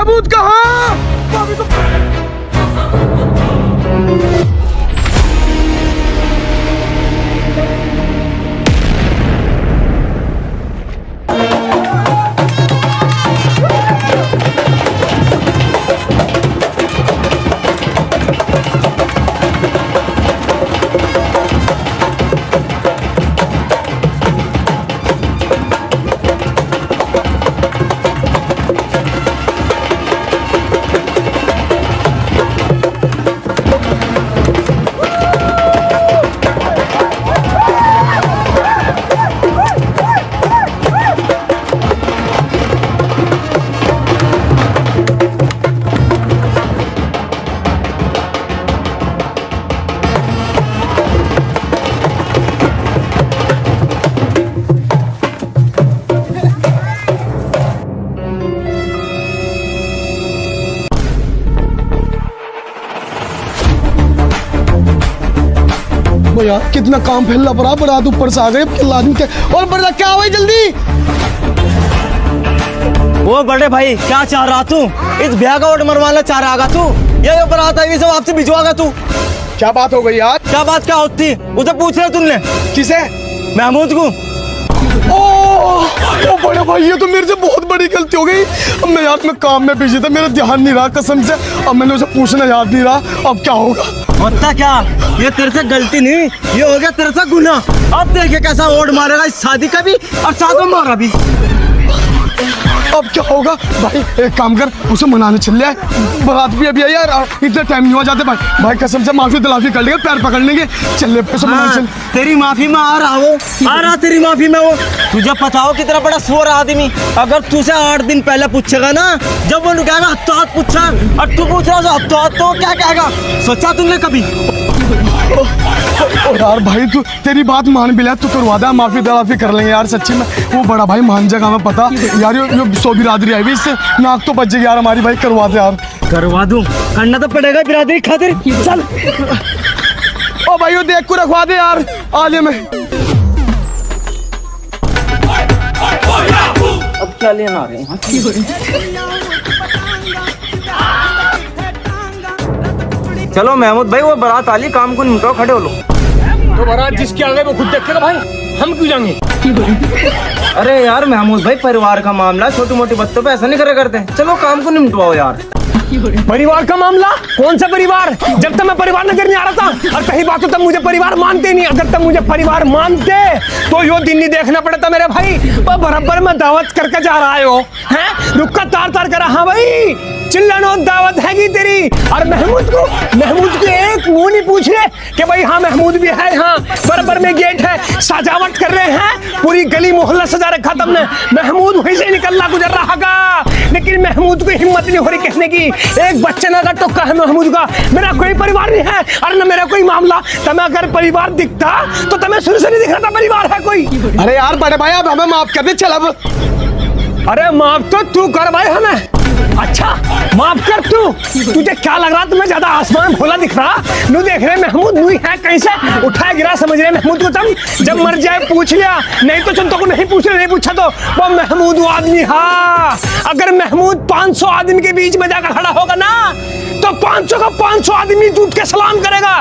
महमूद कहाँ? यार कितना काम फैला पड़ा, बारात ऊपर से आ गए, आदमी के और बड़ा क्या हुआ जल्दी। वो बड़े भाई क्या चाह रहा तू? इस ब्याह का वोट मरवाना चाह रहा तू? ये बारात आई सब आपसे भिजवागा तू? क्या बात हो गई यार? क्या बात क्या होती? उसे पूछ रहे तुमने? किसे? महमूद को। ओ बड़े भाई ये तो मेरे से बहुत बड़ी गलती हो गई। अब मैं यार मैं काम में बिजी था, मेरा ध्यान नहीं रहा कसम से। अब मैंने उसे पूछना याद नहीं रहा, अब क्या होगा? होता क्या? ये तेरे से गलती नहीं, ये हो गया तेरे से गुनाह। अब देखिए कैसा वोट मारेगा इस शादी का भी और साथ में मारा भी। अब क्या होगा भाई? एक काम कर, उसे मनाने चल ले, बारात भी अभी आई यार, इतना टाइम नहीं हो जाते भाई। भाई कसम से माफी दिलाफी कर लेंगे, पैर पकड़ लेंगे, चल ले उसे मनाने चल। तेरी माफी में आ रहा वो, आ रहा तेरी माफी में वो। तुझे पता हो कितना बड़ा सोर आदमी, अगर तुझे 8 दिन पहले पूछेगा ना, जब वो कहेगा हत्तो हाथ पूछा और तू पूछ रहा हत्तो हाथ, तो क्या कहेगा? सोचा तुमने कभी? यार भाई तू तेरी बात मान भी ले, तू करवा दे, माफी दिलाफी कर लेंगे यार सच्ची में। वो बड़ा भाई मान जाएगा, हमें पता यार। ये सो बिरादरी आई हुई, इससे नाक तो बच जाएगी यार हमारी। भाई करवा दे यार। करवा दूं, करना तो पड़ेगा बिरादरी खातिर। चल ओ भाई वो देख को रखवा दे यार आले में। अब क्या लेना आ रहे हैं? चलो महमूद भाई वो बारात आली, काम को निपटाओ, खड़े हो लो। तो बारात जिसके आगे वो खुद देखेगा भाई, हम क्यों जाएंगे? अरे यार महमूद भाई परिवार का मामला, छोटी मोटी बातों पे ऐसा नहीं करे करते। चलो काम को निपटवाओ यार। परिवार का मामला? कौन सा परिवार? जब तक मैं परिवार नजर नहीं आ रहा था, और कहीं बात हो तब मुझे परिवार मानते नहीं। अगर तब मुझे परिवार मानते तो यो दिन नहीं देखना पड़ता मेरे भाई। वो बराबर में दावत करके जा रहा है, हैं? रुका तार तार करा। हाँ भाई चिल्लानो दावत हैगी तेरी। और महमूद को एक मुंह नहीं पूछ रहे कि भाई हाँ महमूद भी है, हाँ बराबर में गेट है, सजावट कर रहे हैं, पूरी गली मोहल्ला सजा रखा तुमने। महमूद वहीं से निकलना गुजर रहा का, लेकिन महमूद को हिम्मत नहीं हो रही कहने की। एक बच्चे ना का टोका है महमूद का, मेरा कोई परिवार नहीं है और न मेरा कोई मामला। तुम्हें अगर परिवार दिखता तो तुम्हें शुरू से नहीं दिख रहा था परिवार है कोई। अरे यार बड़े भाई अब हमें माफ कर दे, चल अब। अरे माफ तो तू कर भाई हमें। अच्छा माफ कर तू। तुझे क्या लग रहा? तुम्हें ज्यादा आसमान भोला दिख रहा? नू देख रहे महमूद नू है कहीं से उठाया गिरा समझ रहे महमूद को तुम? जब मर जाए पूछ लिया, नहीं तो चंदो को नहीं पूछ रहे, नहीं पूछा तो वो महमूद वो आदमी। हाँ अगर महमूद 500 आदमी के बीच में जाकर खड़ा होगा ना, तो 500 का 500 आदमी टूट के सलाम करेगा,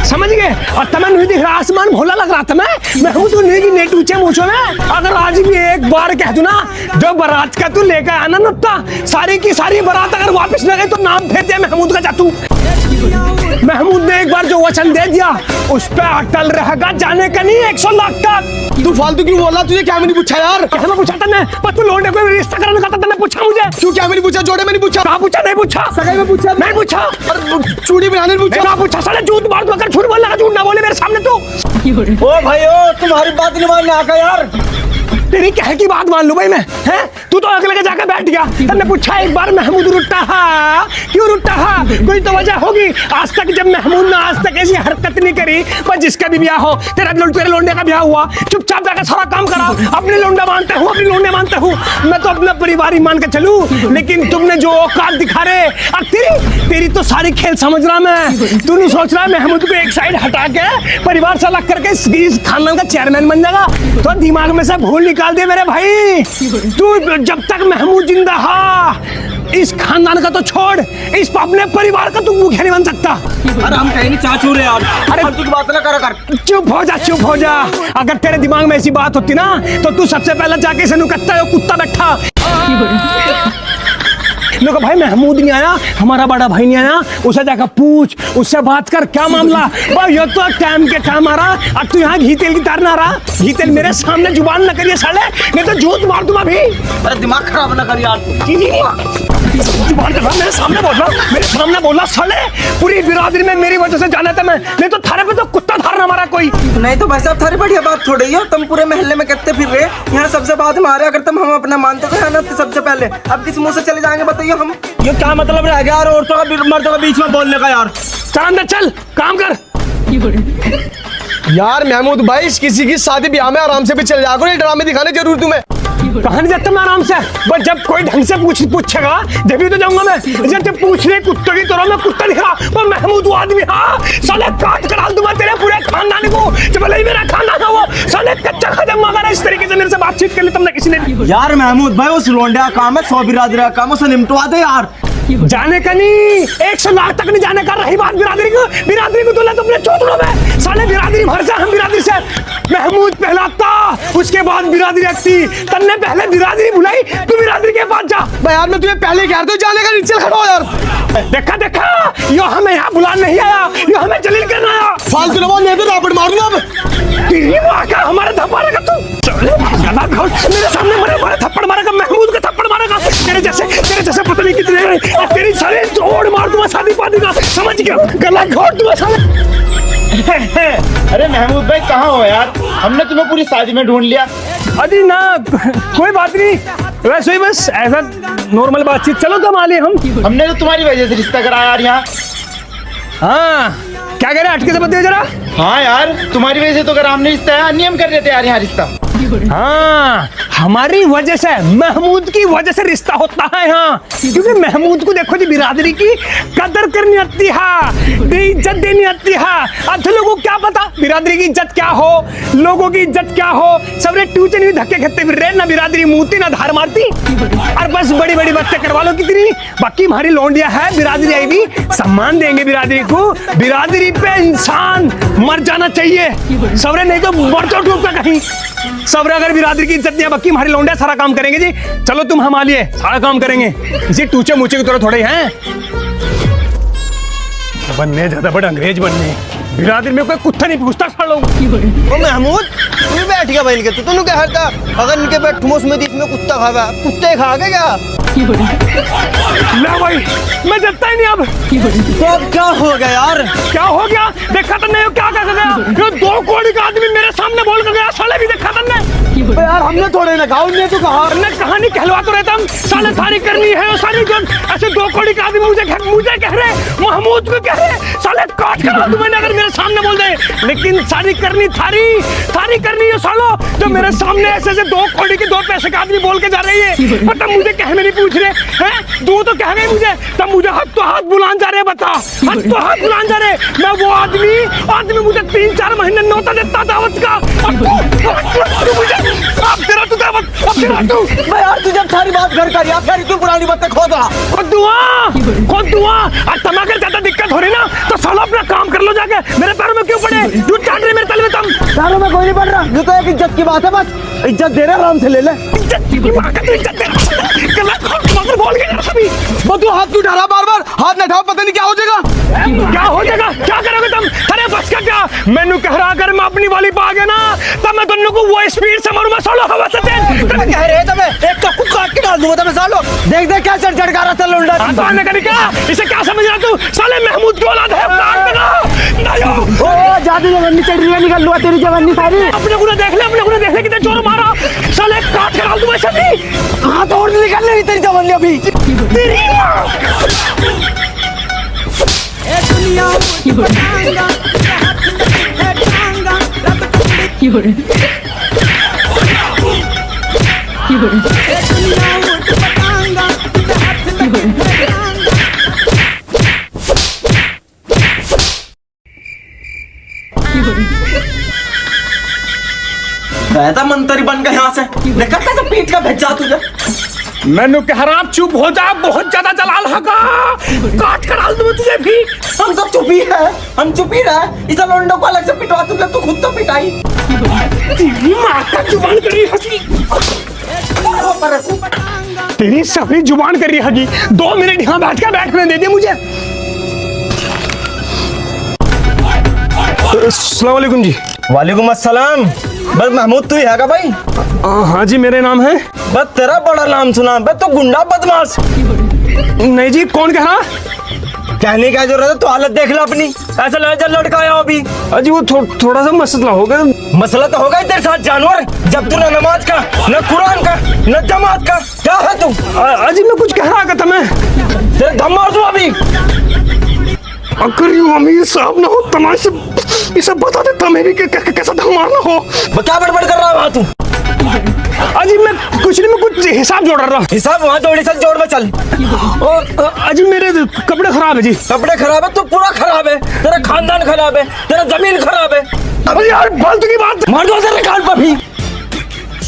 समझ गए? और तुम्हें नहीं दिख रहा? आसमान भोला लग रहा तुम्हें? महमूद को नहीं की नेट ऊंचे मूछों में। अगर आज भी एक बार कह दूं ना, जो बारात का तू लेकर आना नत्ता, सारी की सारी बारात अगर वापस न गई तो नाम फेर दे महमूद का जातू। महमूद ने एक बार जो वचन दे दिया उस पर अटल रहेगा, जाने का नहीं 100 लाख तक। तू फालतू क्यों बोला? तुझे क्या नहीं पूछा यार? क्या मैं पूछा तने? पर तू लौंडे को रिश्ता कराने का तने पूछा मुझे? क्यों क्या नहीं पूछा? जोड़े में नहीं पूछा? कहाँ पूछा? नहीं पूछा। सगाई में पूछा? नहीं पूछा। चूड़ी बनाने में पूछा? कहाँ पूछा? साले झूठ मार दो, अगर झूठ बोल लगा, झूठ ना बोले मेरे सामने तो। ओ भाई ओ तुम्हारी बात नहीं मानने आका यार। तेरी कह की बात मान लूं भाई मैं, हैं? तू तो अगले के जाकर बैठ गया। तूने पूछा एक बार महमूद रुट्टा हा? क्यों रुट्टा हा? कोई तो वजह होगी। आज तक जब महमूद ने आज तक ऐसी हरकत नहीं करी, पर जिसका भी ब्याह हो, तेरे लोंडे का ब्याह हुआ, चुपचाप जाकर सारा काम करा। अपने लोंडा मानते हूँ, अपने लोंडे मानते हूँ, मैं तो अपना परिवार ही मान के चलूं। लेकिन तुमने जो औकात दिखा रहे, अब तेरी तो सारी खेल समझ रहा मैं। तू नहीं सोच रहा महमूद को एक साइड हटा के परिवार से अलग करके इस खानदान का चेयरमैन बन जाएगा? तो दिमाग में से भूल निकाल दे मेरे भाई। तू जब तक महमूद जिंदा हा, इस खानदान का तो छोड़, इस अपने परिवार का तू मुखिया नहीं बन सकता। अरे हम कहीं नहीं चाचू रे यार। अरे फालतू की बात ना करा कर। चुप हो जा, चुप हो जा। अगर तेरे दिमाग में ऐसी बात होती ना तो तू सबसे पहले जाके इसे नुकत्ता है, कुत्ता बैठा। लोग भाई महमूद नहीं आया, हमारा बड़ा भाई नहीं आया, उसे जाकर पूछ, उससे बात कर, क्या मामला भाई। ये तो टाइम के टाइम आ रहा, अब तू यहाँ घी तेल की तार ना रहा। घी तेल मेरे सामने जुबान न करिए साले, नहीं तो जूत मार दूंगा भी। अरे दिमाग खराब ना कर यार। जुबान कर रहा, मेरे सामने बोल रहा, मेरे सामने बोला साले। पूरी बिरादरी में मेरी वजह से जाना था मैं, नहीं तो थारे पे तो कुत्ता धारना मारा कोई। नहीं तो भाई साहब थारी बढ़िया बात थोड़ी है, तुम पूरे महल्ले में कहते फिर रहे यहाँ सबसे बाद में आ रहे। अगर तुम हम अपना मानते थे ना तो सबसे पहले, अब किस मुंह से चले जाएंगे बताइए हम। ये क्या मतलब रह गया यार औरतों का मर्दों के बीच में बोलने का यार। चल अंदर चल, काम कर। यार महमूद भाई, किसी की शादी ब्याह में आराम से भी चल जाओ, ये ड्रामे दिखाने जरूर तुम्हें। कहां नहीं जाता मैं आराम से, बस जब कोई ढंग से पूछेगा जब तो जाऊंगा मैं। जब पूछ रहे कुत्ते की तरह मैं कुत्ता दिख रहा, वो महमूद वो आदमी, हाँ साले काट कर डाल दूंगा तेरे पूरे खानदान को। जब भले ही मेरा खानदान है वो साले कच्चा खत्म अगर इस तरीके से मेरे से बातचीत कर ली तुमने किसी ने। यार महमूद भाई उस लोंडे का काम है, 100 बिरादरी का काम, उसे निपटवा दे यार। जाने का नहीं, 100 लाख तक नहीं जाने का। रही बात बिरादरी को तो तुमने चौथड़ों में साले बिरादरी भर से, हम बिरादरी से महमूद पहलाता, उसके बाद बिरादरी रखती। तन्ने पहले बिरादरी बुलाई, तू बिरादरी के पास जा। भाई यार मैं तुम्हें पहले कह रहा था जाने का, नीचे खड़ा हो यार। देखा यो हमें यहाँ बुलाने नहीं आया, यो हमें जलील करना आया। फालतू ना बोल, नहीं तो रापट मार दूंगा अब। तेरी माँ का हमारे थप्पड़ मारेगा तू। गला घोट, मेरे सामने मरे थप्पड़ मारेगा, महमूद का थप्पड़ मारेगा। तेरे जैसे पता नहीं कितने हैं, और तेरी सारे जोड़ मार दूंगा शादी पादी का, समझ गया। गला घोट दूंगा साले। अरे महमूद भाई कहाँ हो यार, हमने तुम्हें पूरी शादी में ढूंढ लिया। अरे ना कोई बात नहीं, वैसे ही बस ऐसा नॉर्मल बातचीत। चलो तो मालिए हमने तो तुम्हारी वजह से रिश्ता कराया यार यहाँ। हाँ क्या कह रहे, हटके से बताइए जरा। हाँ यार तुम्हारी वजह से तो अगर हमने रिश्ता है, नियम कर देते यार यहाँ रिश्ता। हाँ हमारी वजह से, महमूद की वजह से रिश्ता होता है यहाँ। क्योंकि महमूद को देखो जी, बिरादरी की कदर करनी आती है, इज्जत देनी आती है। अब लोगों को क्या पता बिरादरी की इज्जत क्या हो, लोगों की इज्जत क्या हो। सबरे ट्यूशन भी धक्के खेते फिर रहे, ना बिरादरी मूती ना धार मारती, और बस बड़ी बड़ी बातें करवा लो कितनी। बाकी हमारी लौंडिया है, बिरादरी आई भी सम्मान देंगे बिरादरी को। बिरादरी पे इंसान मर जाना चाहिए सबरे, नहीं तो मर जाओ डूब का कहीं सबरे। अगर बिरादरी की इज्जत नहीं है, बाकी हमारे लौंडे सारा काम करेंगे जी। चलो तुम हम आलिए, सारा काम करेंगे, इसी टूचे मूचे की तरह थोड़े हैं। बनने ज्यादा बड़ा अंग्रेज बनने, बिरादरी में कोई कुत्ता नहीं पूछता सारे लोग। ओ महमूद तू बैठ गया भाई के, तू क्या हरता अगर इनके बैठूं उसमें इसमें कुत्ता खावा, कुत्ते खा के क्या। ना भाई मैं जतता ही नहीं अब। तो अब क्या हो गया यार, क्या हो गया देखा तुमने, क्या कर गया। जो 2 करोड़ का आदमी मेरे सामने बोल कर गया, साले भी देखा तुमने। यार हमने थोड़े ना कहा, उन्हें तो कहा। कहानी कहलवा तो रहता हम, साले थारी करनी है सारी जो ऐसे 2 करोड़ का आदमी मुझे कह रहे, महमूद को कह रहे, साले काट कर तुम्हें अगर मेरे सामने बोल दे। लेकिन सारी करनी थारी करनी है सालो, जो मेरे सामने ऐसे 2 करोड़ की 2 पैसे का आदमी बोल के जा रही है। मतलब मुझे कहने नहीं पूछ रहे हैं, दो तो कह गए मुझे, तब मुझे हाथ तो हाथ बुलान जा रहे। बता हाथ तो हाथ बुलान जा रहे। मैं वो आदमी मुझे 3-4 महीने नौता देता दावत का। अब तेरा तू दावत, अब तेरा तू। मैं यार तू जब सारी बात घर कर यार, फिर तू पुरानी बातें खोद रहा। खुद दुआ और तमाके ज्यादा दिक्कत हो रही ना तो साला अपना काम कर लो जाके। मेरे पैरों में क्यों पड़े, तू चाट रही मेरे तल में तुम। पैरों में कोई नहीं पड़ रहा, ये तो एक इज्जत की बात है, बस इज्जत दे रहे आराम से ले ले। इज्जत की मां का, तू इज्जत दे रहा बोल के यार सभी। वो तू हाथ क्यों उठा रहा बार-बार, हाथ न उठाओ, पता नहीं क्या हो जाएगा। क्या हो जाएगा, क्या करोगे तुम। अरे बस का क्या, मैनू कह रहा अगर मैं अपनी वाली पा गया ना तब मैं दोनों को वो स्पीड से मारूंगा सालो, हवा से तेज। तुम कह रहे तुम्हें एक तो कुछ काट के डाल दूंगा तुम्हें सालो। देख क्या चढ़ का रहा था लौंडा। तो आने का निकला, इसे क्या समझ रहा तू, साले महमूद की औलाद है, काट देगा। ओ जादू जवानी चढ़ रही है, निकल लुआ तेरी जवानी सारी। अपने को देख ले कितने जोर मारा, साले काट के डाल दूंगा सभी। हाथ और निकल रही तेरी जवानी अभी। तेरी मां बैठा मंत्री बन गया यहाँ से, देखा कैसे पीठ का भेजा तुझे। मैंने कह रहा चुप हो जा, बहुत ज्यादा जलाल हगा, काट कर डाल दूं तुझे भी। हम तो चुप ही है, हम चुप ही रहे। इस लोंडो को अलग से पिटवा तू, तो खुद तो पिटाई। तेरी माँ का जुबान करी हगी, तेरी सफरी जुबान करी हगी। 2 मिनट यहाँ बैठने दे दे मुझे। अस्सलाम वालेकुम जी। वालेकुम अस्सलाम। बस महमूद तू ही है का भाई? हाँ जी मेरे नाम है। बस तेरा बड़ा नाम सुना, बस तो गुंडा बदमाश। नहीं जी, कौन कह रहा? कहने का जरूरत है, तो हालत देख लो अपनी। ऐसा लड़का लड़का आया अभी। अजी वो थोड़ा सा मसला हो गया। मसला तो होगा ही तेरे साथ जानवर, जब तू न नमाज का, न कुरान का, न जमात का। क्या है तू? अजी मैं कुछ कह रहा था, मैं तेरे धम मार दूं अभी। अगर यूं अमीर साहब ना हो तमाशे ये सब बता देता मैं भी कैसा धम मारना हो। क्या बड़बड़ कर रहा है वहाँ तू? अजी मैं कुछ नहीं, मैं कुछ हिसाब जोड़ रहा। हिसाब वहाँ जोड़ी, चल जोड़ में चल। अजी मेरे कपड़े खराब है जी। कपड़े खराब है तो पूरा खराब है, तेरा खानदान खराब है, तेरा जमीन खराब है। अरे यार फालतू की बात मार दो तेरे कान पर भी।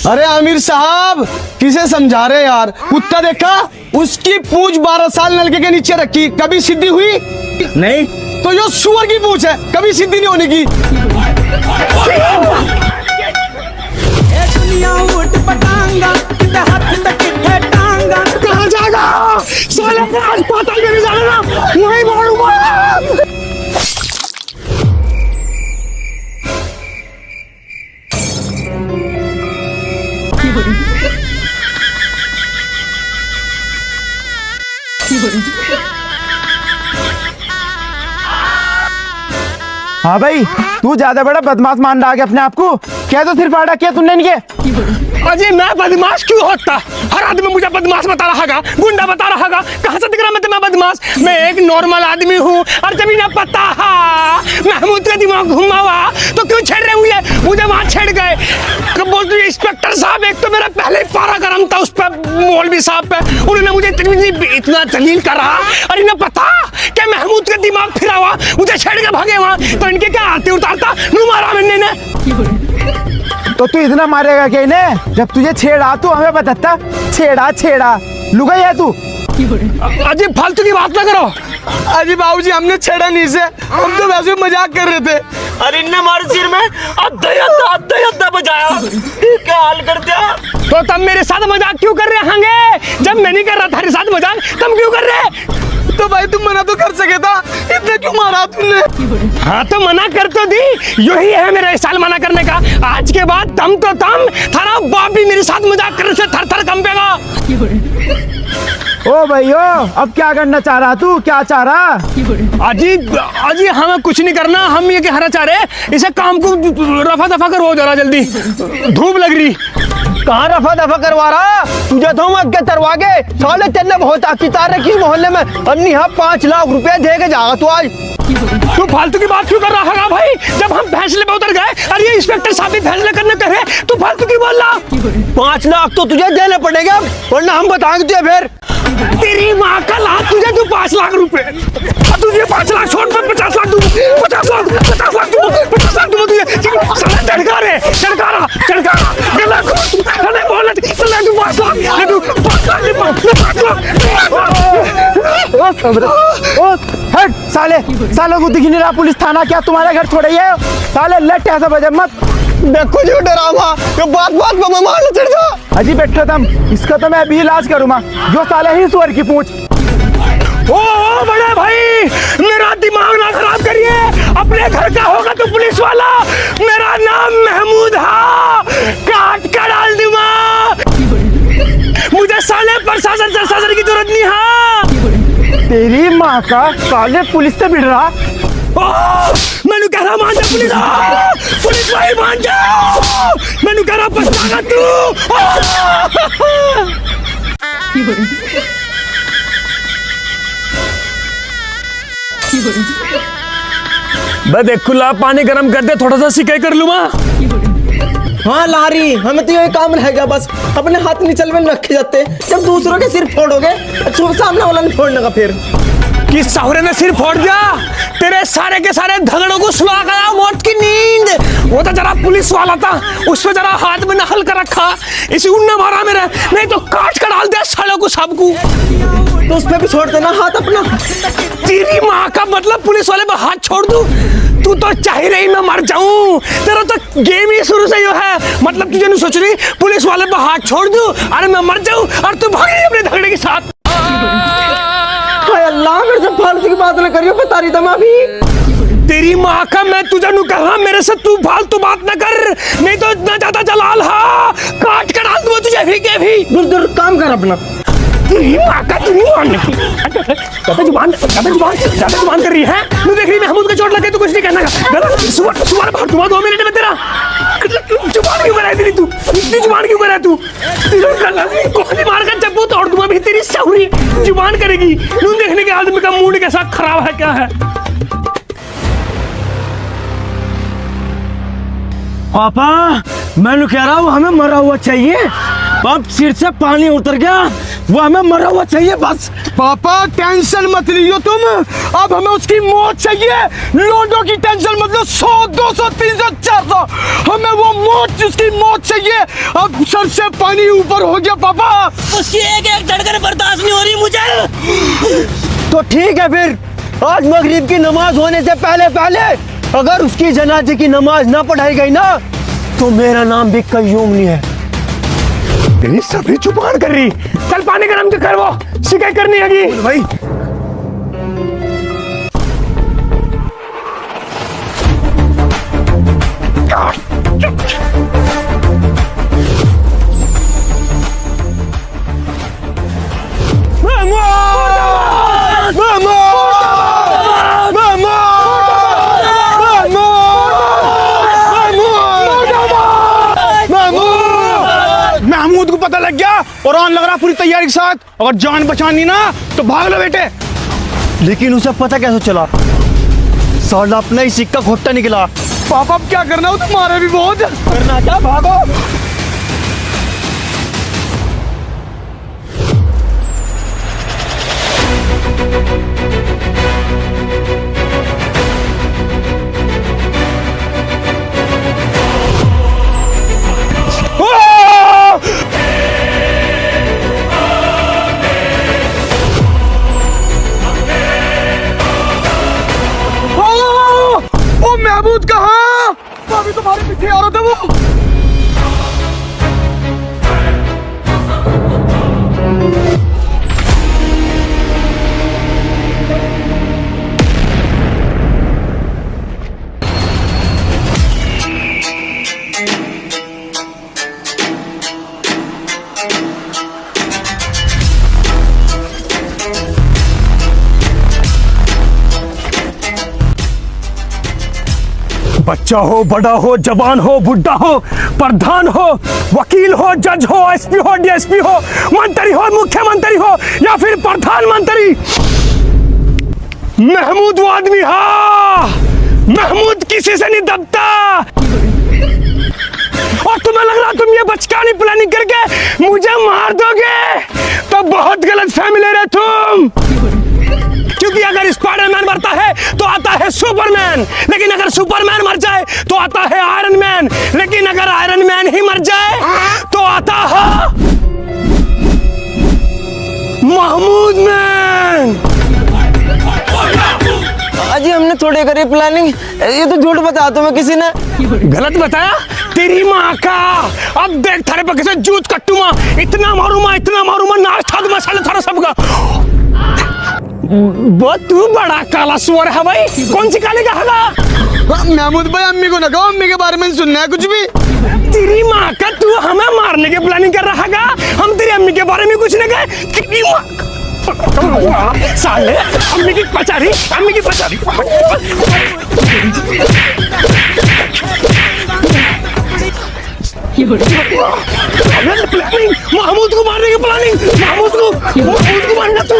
अरे आमिर साहब किसे समझा रहे यार? कुत्ता देखा, उसकी पूंछ 12 साल नलके के नीचे रखी, कभी सीधी हुई नहीं? तो यो सुअर की पूंछ है, कभी सीधी नहीं होने की। कहाँ जाएगा साले? आज पाताल में नहीं जाना ना, वहीं मारूंगा। हाँ भाई, तू ज्यादा बड़ा बदमाश मान रहा है अपने आप को। क्या तो सिर्फ आड़ा किया तूने इनके? अजी मैं बदमाश क्यों होता? हर आदमी मुझे बदमाश बता रहा है, गुंडा बता रहा है। कहाँ से दिख रहा मैं बदमाश? मैं एक नॉर्मल आदमी हूँ। और जब इन्हें पता है महमूद का दिमाग घुमा हुआ तो क्यों छेड़ रहे हुए मुझे? वहां छेड़ गए। कब बोलते इंस्पेक्टर साहब, एक तो मेरा पहले ही पारा गर्म था उस पर, मौलवी साहब पे। उन्होंने मुझे इतना जलील करा और इन्हें पता कि महमूद का दिमाग फिरा हुआ, मुझे छेड़ के भागे वहां। तो इनके क्या आते उतारता नू मारा मैंने ने। तो तू इतना मारेगा क्या इन्हें? जब तुझे छेड़ा तो हमें बताता। छेड़ा लुगाई है तू। अजी फालतू की बात ना करो। अजी बाबूजी हमने छेड़ा नहीं से, हम तो वैसे ही मजाक कर रहे थे। अरे इन्ने हमारे सिर में अद्धा बजाया, क्या हाल कर दिया। तो तब मेरे साथ मजाक क्यों कर रहे होंगे? जब मैं नहीं कर रहा था तेरे साथ मजाक, तुम क्यों कर रहे? तो भाई तुम मना तो कर सके था, इतना क्यों मारा तुमने? हाँ तो मना कर तो दी, यही है मेरा स्टाइल मना करने का। आज के बाद तम थारा बाप भी मेरे साथ मजाक करने से थर थर कंपेगा। ओ भाई ओ, अब क्या करना चाह रहा तू? क्या चाह रहा? अजी हमें कुछ नहीं करना, हम ये कहना चाह रहे इसे काम को रफा दफा करो जरा जल्दी, धूप लग रही। कहाँ रफा दफा करवा रहा? तुझे तो हम अगे तरवा के साले, तेने बहुत आकितार रखी मोहल्ले में। अन्नी हाँ 5 लाख रुपए दे के जागा तू आज। तू फालतू की बात क्यों कर रहा है भाई? जब हम फैसले पे उतर गए और ये इंस्पेक्टर साहब भी फैसले करने कहे, तू फालतू की बोल रहा? 5 लाख तो तुझे देने पड़ेगा, वरना हम बताएंगे तुझे फिर। तेरी माँ का लाख तुझे तू 5 लाख रुपए, तुझे 5 लाख छोड़ पर 50 लाख दूँ, 50 लाख दूँ तुझे। साला चढ़का रहे, गला अरे बोल तू 5 लाख। हट सालों को दिख नहीं रहा पुलिस थाना क्या तुम्हारा घर थोड़ा ही है? साले लट ऐसा बजे मत देखो जो डरावा, ये बात पर मारने चढ़ जा। अजी बैठो तुम, इसका तो मैं अभी इलाज करूँगा। जो साले ही सुअर की पूंछ। ओ बड़े भाई, मेरा दिमाग ना खराब करिए, अपने घर का होगा तो पुलिस वाला। मेरा नाम महमूद है, काट कर डाल दूंगा। मुझे साले प्रशासन की जरूरत नहीं है। तेरी माँ का साले पुलिस से भिड़ रहा। मैंने कह रहा मान जा पुलिस भाई मान जा। मैंने कह रहा पछताना तू। देख खुला पानी गरम कर दे, थोड़ा सा सिकाई कर लूँ। हाँ लारी, हमें तो यही काम रहेगा बस, अपने हाथ नीचे में रखे जाते। जब दूसरों के सिर फोड़ोगे, सामने वाला नहीं फोड़ने का फिर। कि सहुरे ने सिर फोड़ दिया, तेरे सारे के सारे झगड़ों को सुला गया मौत की नींद। वो तो जरा पुलिस वाला था, उसमें जरा हाथ में नकल कर रखा, इसी उन्ने मारा मेरे, नहीं तो काट कर डाल दिया सालों को सबको। तो उस पे भी छोड़ देना हाथ अपना। तेरी माँ का मतलब पुलिस वाले पे हाथ छोड़ दूं? तू तो चाह रही मैं मर जाऊं, तेरा तो गेम ही शुरू से यो है। मतलब तुझे नहीं सोच रही पुलिस वाले पे हाथ छोड़ दूं, अरे मैं मर जाऊं और तू भाग रही अपने झगड़े के साथ। हाय अल्लाह, मेरे से फालतू की बात ना करियो, बता रही था मैं अभी। तेरी माँ का मैं तुझे नु कहा मेरे से तू फालतू बात न कर, नहीं तो इतना ज्यादा जलाल हा काट कर डाल दूंगा तुझे भी। दूर दूर काम कर अपना। तेरी माँ का तू मानने की ज्यादा जुबान कर रही है। तू देख रही महमूद का चोट लगे तो कुछ नहीं कहना का। सुबह 2 मिनट में तेरा जुबान क्यों कराई तेरी, तू इतनी जुबान क्यों करा तू? कोहली मार कर जब वो तोड़ दूंगा भी, तेरी सहुरी जुबान करेगी। तू देखने के आदमी का मूड कैसा खराब है क्या है। पापा मैं कह रहा हूँ हमें मरा हुआ चाहिए, अब सिर से पानी उतर गया, वो हमें मरा हुआ चाहिए बस। पापा टेंशन मत लियो तुम, अब हमें उसकी मौत चाहिए। लोडो की टेंशन मतलब 100, 200, 300, 400, हमें वो मौत, उसकी मौत चाहिए। अब सर से पानी ऊपर हो गया पापा, उसकी एक धड़कन बर्दाश्त नहीं हो रही मुझे। तो ठीक है फिर, आज मगरिब की नमाज होने से पहले अगर उसकी जनाजे की नमाज ना पढ़ाई गई ना, तो मेरा नाम भी कय्यूम नहीं है। तेरी सभी जुबान कर रही, चल पानी गरम तो कर, वो शिकायत करनी है भाई। महमूद को पता लग गया और ऑन लग रहा पूरी तैयारी के साथ, अगर जान बचानी ना तो भाग लो बेटे। लेकिन उसे पता कैसे चला? साला अपना ही सिक्का खोटा निकला। पापा अब क्या करना हो, तुम्हारे भी बहुत करना क्या, भागो। महमूद कहाँ? अभी तुम्हारे पीछे आ रहा था वो। बच्चा हो, बड़ा हो, जवान हो, बुढ़ा हो, प्रधान हो, वकील हो, जज हो, एसपी हो, डीएसपी हो, मंत्री हो, मुख्यमंत्री हो या फिर प्रधानमंत्री, महमूद वो आदमी हा। महमूद किसी से नहीं दबता। और तुम्हें लग रहा तुम ये बचकानी प्लानिंग करके मुझे मार दोगे, तो बहुत गलत फहमी ले रहे तुम। क्योंकि अगर स्पाइडरमैन मरता है तो आता है सुपरमैन, लेकिन अगर सुपरमैन मर जाए तो आता है आयरन मैन, लेकिन अगर आयरन मैन ही मर जाए तो आता है महमूद मैन। अजी हमने थोड़ी करी प्लानिंग, ये तो झूठ बताया तुम्हें किसी ने। गलत बताया तेरी माँ का। अब देख थारे पर कैसे जूत कट्टूमा, इतना मारूंगा नाश था मसाले थारा सबका। वो तू बड़ा काला सुअर है भाई, कौन सी काले का हला? महमूद भाई अम्मी को ना कहो, अम्मी के बारे में सुनना है कुछ भी। तेरी माँ का, तू हमें मारने की प्लानिंग कर रहा है? हम तेरी अम्मी के बारे में कुछ नहीं कहे। तेरी माँ साले, अम्मी की पचारी। प्लानिंग महमूद को मारने की प्लानिंग, महमूद को मारना तू।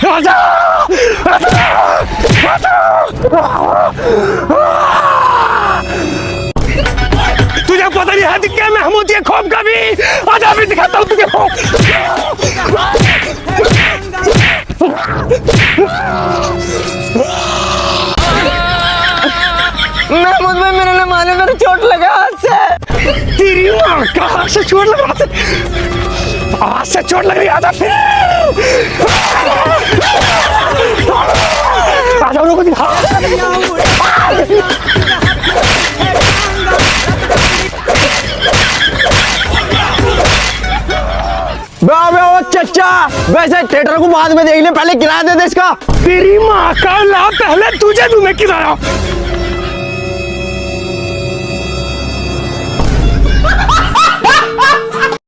राजा तुझे पता नहीं है क्या महमूद ये खौफ का भी। आज अभी दिखाता हूँ तुझे खौफ। महमूद भाई मेरे ने मारे, मेरे चोट लगा हाथ से। तेरी माँ का हाथ से चोट लगा, हाथ से चोट लग रही। आजा फिर, आजा उनको दिखा। चचा वैसे थिएटर को बाद में देख ले, पहले किराया दे दे इसका। तेरी माँ का ला, पहले तुझे दूं मैं किराया।